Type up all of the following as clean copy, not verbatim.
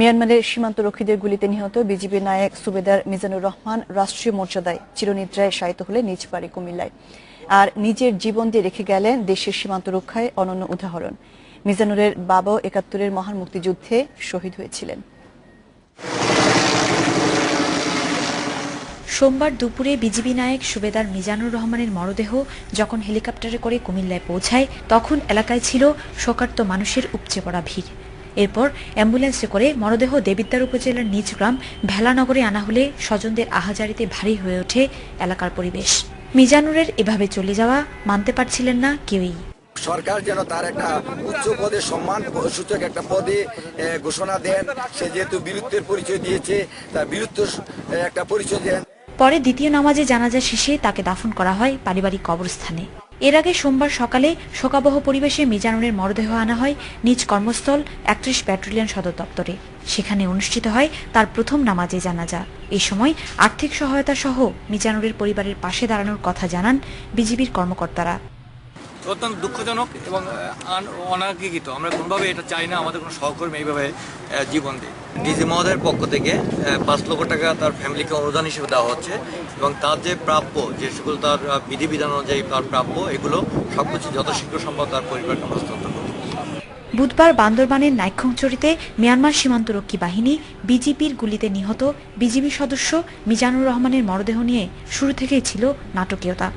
মিয়ানমারের সীমান্তরক্ষীদের গুলিতে নিহত বিজিবি নায়ক সুবেদার মিজানুর রহমান রাষ্ট্রীয় মর্যাদায় চিরনিদ্রায় শায়িত হলে নিজ বাড়ি কুমিল্লায়। আর নিজের জীবন দিয়ে রেখে গেলেন দেশের সীমান্ত রক্ষায় অনন্য উদাহরণ। মিজানুরের বাবা ৭১-এর মহান মুক্তিযুদ্ধে শহীদ হয়েছিলেন। সোমবার দুপুরে বিজিবি নায়ক সুবেদার মিজানুর রহমানের মরদেহ যখন হেলিকপ্টারে করে কুমিল্লায় পৌঁছায়, তখন এলাকায় ছিল শোকার্ত মানুষের উপচে পড়া ভিড়। এরপর অ্যাম্বুলেন্সে করে মরদেহ দেবিদ্বার উপজেলার নিজ গ্রাম ভেলানগরে আনা হলে স্বজনদের আহাজারিতে ভারী হয়ে ওঠে এলাকার পরিবেশ। মিজানুরের এভাবে চলে যাওয়া মানতে পারছিলেন না কেউই। সরকার যেন তার একটা উচ্চ পদে সম্মান সূচক একটা পদে ঘোষণা দেন। সে যেহেতু বীরত্বের পরিচয় দিয়েছে, তার বীরত্ব একটা পরিচয় দেন। পরে দ্বিতীয় নামাজে জানাজা শেষে তাকে দাফন করা হয় পারিবারিক কবরস্থানে। এর আগে সোমবার সকালে শোকাবহ পরিবেশে মিজানুরের মরদেহ আনা হয় নিজ কর্মস্থল ৩১ ব্যাটালিয়ন সদর দপ্তরে। সেখানে অনুষ্ঠিত হয় তার প্রথম নামাজে জানাজা। এই সময় আর্থিক সহায়তা সহ মিজানুরের পরিবারের পাশে দাঁড়ানোর কথা জানান বিজিবির কর্মকর্তারা। অত্যন্ত দুঃখজনক এবং অনাকাঙ্ক্ষিত। আমরা কোনোভাবে এটা চাই না আমাদের কোনো সহকর্মী এইভাবে জীবন দিই। ডিজি মহোদয়ের পক্ষ থেকে ৫ লক্ষ টাকা তার ফ্যামিলিকে অনুদান হিসেবে দেওয়া হচ্ছে এবং তার যে প্রাপ্য, যে সকল তার বিধিবিধান অনুযায়ী তার প্রাপ্য, এগুলো সবকিছু যত শীঘ্র সম্ভব তার পরিবারকে হস্তান্তর করবে। বুধবার বান্দরবানের নাইক্ষ্যংছড়িতে মিয়ানমার সীমান্তরক্ষী বাহিনী বিজিবির গুলিতে নিহত বিজিবি সদস্য মিজানুর রহমানের মরদেহ নিয়ে শুরু থেকেই ছিল নাটকীয়তা।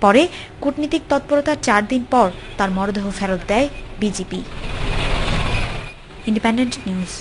পরে কূটনীতিক তৎপরতার ৪ দিন পর তার মরদেহ ফেরত দেয় বিজিবি। Independent news.